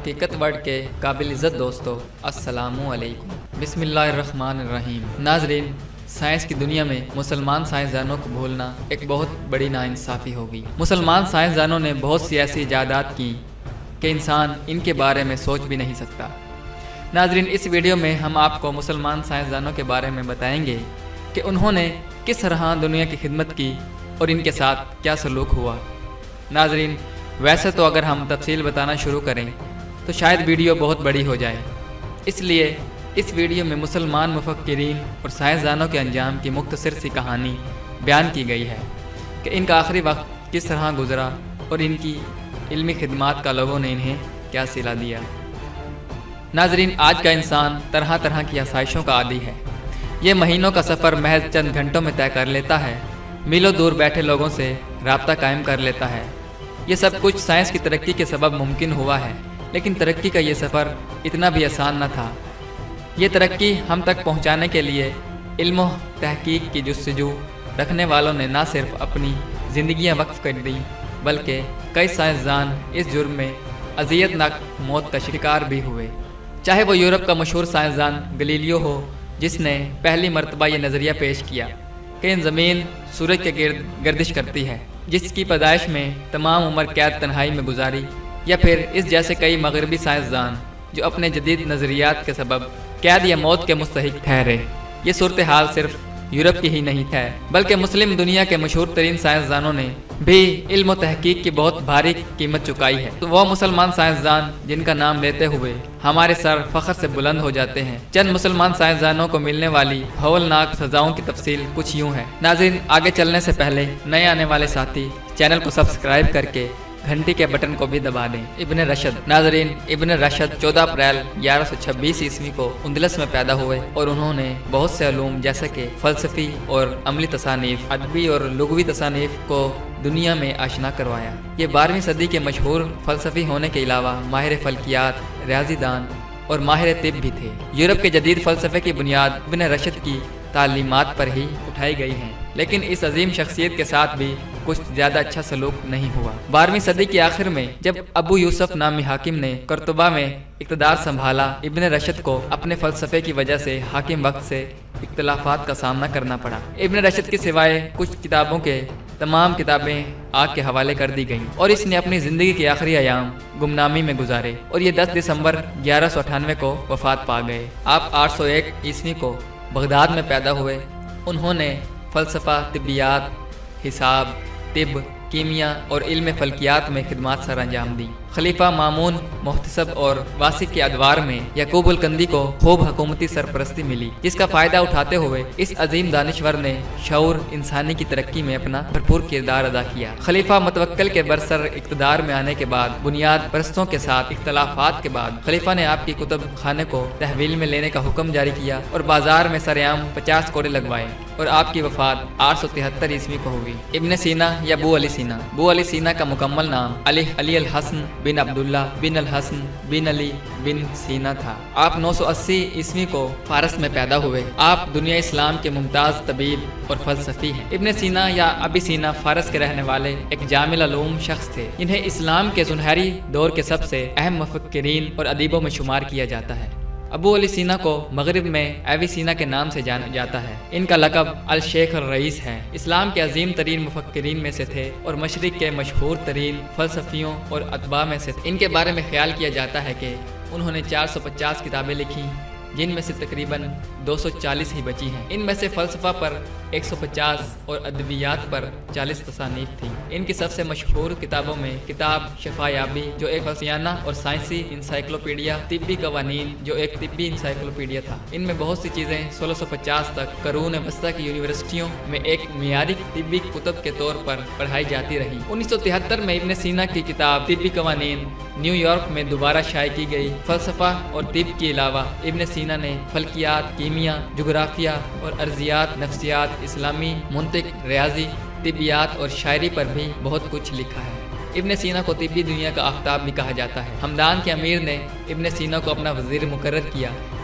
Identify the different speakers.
Speaker 1: حقیقت ورڈ کے قابل عزت دوستو، السلام علیکم۔ بسم اللہ الرحمن الرحیم۔ ناظرین، سائنس کی دنیا میں مسلمان سائنسدانوں کو بھولنا ایک بہت بڑی ناانصافی ہوگی۔ مسلمان سائنسدانوں نے بہت سی ایسی ایجادات کی کہ انسان ان کے بارے میں سوچ بھی نہیں سکتا۔ ناظرین، اس ویڈیو میں ہم آپ کو مسلمان سائنسدانوں کے بارے میں بتائیں گے کہ انہوں نے کس طرح دنیا کی خدمت کی اور ان کے ساتھ کیا سلوک ہوا۔ ناظرین، ویسے تو اگر ہم تفصیل بتانا شروع کریں تو شاید ویڈیو بہت بڑی ہو جائے، اس لیے اس ویڈیو میں مسلمان مفکرین اور سائنسدانوں کے انجام کی مختصر سی کہانی بیان کی گئی ہے کہ ان کا آخری وقت کس طرح گزرا اور ان کی علمی خدمات کا لوگوں نے انہیں کیا صلہ دیا۔ ناظرین، آج کا انسان طرح طرح کی آسائشوں کا عادی ہے۔ یہ مہینوں کا سفر محض چند گھنٹوں میں طے کر لیتا ہے، میلوں دور بیٹھے لوگوں سے رابطہ قائم کر لیتا ہے۔ یہ سب کچھ سائنس کی ترقی کے سبب ممکن ہوا ہے، لیکن ترقی کا یہ سفر اتنا بھی آسان نہ تھا۔ یہ ترقی ہم تک پہنچانے کے لیے علم و تحقیق کی جستجو رکھنے والوں نے نہ صرف اپنی زندگیاں وقف کر دیں بلکہ کئی سائنسدان اس جرم میں اذیت ناک موت کا شکار بھی ہوئے۔ چاہے وہ یورپ کا مشہور سائنسدان گلیلیو ہو، جس نے پہلی مرتبہ یہ نظریہ پیش کیا کہ زمین سورج کے گرد گردش کرتی ہے، جس کی پیدائش میں تمام عمر قید تنہائی میں گزاری، یا پھر اس جیسے کئی مغربی سائنسدان جو اپنے جدید نظریات کے سبب قید یا موت کے مستحق ٹھہرے۔ یہ صورتحال صرف یورپ کی ہی نہیں ہے بلکہ مسلم دنیا کے مشہور ترین سائنسدانوں نے بھی علم و تحقیق کی بہت بھاری قیمت چکائی ہے۔ تو وہ مسلمان سائنسدان جن کا نام لیتے ہوئے ہمارے سر فخر سے بلند ہو جاتے ہیں۔ چند مسلمان سائنسدانوں کو ملنے والی ہولناک سزاؤں کی تفصیل کچھ یوں ہے۔ ناظرین، آگے چلنے سے پہلے نئے آنے والے ساتھی چینل کو سبسکرائب کر کے گھنٹی کے بٹن کو بھی دبا دیں۔ ابن رشد۔ ناظرین، ابن رشد 14 اپریل 1126 عیسوی کو اندلس میں پیدا ہوئے اور انہوں نے بہت سے علوم جیسے کہ فلسفی اور عملی تصانیف، ادبی اور لغوی تصانیف کو دنیا میں آشنا کروایا۔ یہ 12ویں صدی کے مشہور فلسفی ہونے کے علاوہ ماہر فلکیات، ریاضی دان اور ماہر طب بھی تھے۔ یورپ کے جدید فلسفے کی بنیاد ابن رشد کی تعلیمات پر ہی اٹھائی گئی ہیں، لیکن اس عظیم شخصیت کے ساتھ بھی کچھ زیادہ اچھا سلوک نہیں ہوا۔ 12ویں صدی کے آخر میں جب ابو یوسف نامی حاکم نے قرطبہ میں اقتدار سنبھالا، ابن رشد کو اپنے فلسفے کی وجہ سے حاکم وقت سے اختلافات کا سامنا کرنا پڑا۔ ابن رشد کے سوائے کچھ کتابوں کے تمام کتابیں آگ کے حوالے کر دی گئیں اور اس نے اپنی زندگی کے آخری ایام گمنامی میں گزارے اور یہ 10 دسمبر 1198 کو وفات پا گئے۔ آپ 801 عیسوی کو بغداد میں پیدا ہوئے۔ انہوں نے فلسفہ، طبیات، حساب، طب، کیمیا اور علم فلکیات میں خدمات سر انجام دی۔ خلیفہ مامون محتسب اور واسق کے ادوار میں یعقوب الکندی کو خوب حکومتی سرپرستی ملی، جس کا فائدہ اٹھاتے ہوئے اس عظیم دانشور نے شعور انسانی کی ترقی میں اپنا بھرپور کردار ادا کیا۔ خلیفہ متوکل کے برسر اقتدار میں آنے کے بعد بنیاد پرستوں کے ساتھ اختلافات کے بعد خلیفہ نے آپ کی کتب خانے کو تحویل میں لینے کا حکم جاری کیا اور بازار میں سر عام 50 کوڑے لگوائے اور آپ کی وفات 873 عیسوی کو ہوئی۔ ابن سینا یا بو علی سینا۔ بو علی سینا کا مکمل نام علی الحسن بن عبداللہ بن الحسن بن علی بن سینا تھا۔ آپ 980 عیسوی کو فارس میں پیدا ہوئے۔ آپ دنیا اسلام کے ممتاز طبیب اور فلسفی ہیں۔ ابن سینا یا ابی سینا فارس کے رہنے والے ایک جامع العلوم شخص تھے، جنہیں اسلام کے سنہری دور کے سب سے اہم مفکرین اور ادیبوں میں شمار کیا جاتا ہے۔ ابو علی سینا کو مغرب میں ایوی سینا کے نام سے جانا جاتا ہے۔ ان کا لقب الشیخ الرئیس ہے۔ اسلام کے عظیم ترین مفکرین میں سے تھے اور مشرق کے مشہور ترین فلسفیوں اور اتباع میں سے تھے۔ ان کے بارے میں خیال کیا جاتا ہے کہ انہوں نے 450 کتابیں لکھی، جن میں سے تقریباً 240 ہی بچی ہیں۔ ان میں سے فلسفہ پر 150 اور ادبیات پر 40 تصانیف تھیں۔ ان کی سب سے مشہور کتابوں میں کتاب شفا یابی جو ایک فلسفیانہ اور سائنسی انسائکلوپیڈیا، طبی قوانین جو ایک طبی انسائکلوپیڈیا تھا۔ ان میں بہت سی چیزیں 1650 تک قرون وسطیٰ کی یونیورسٹیوں میں ایک معیاری طبی کتب کے طور پر پڑھائی جاتی رہی۔ 1973 میں ابن سینا کی کتاب طبی قوانین نیو یارک میں دوبارہ شائع کی گئی۔ فلسفہ اور طب کے علاوہ ابن سینا نے فلکیات، کیمیا، جغرافیہ اور ارضیات، نفسیات، اسلامی منطق، ریاضی، طبیات اور شاعری پر بھی بہت کچھ لکھا ہے۔ ابن سینا کو طبی دنیا کا آفتاب بھی کہا جاتا ہے۔ ہمدان کے امیر نے ابن سینا کو اپنا وزیر مقرر کیا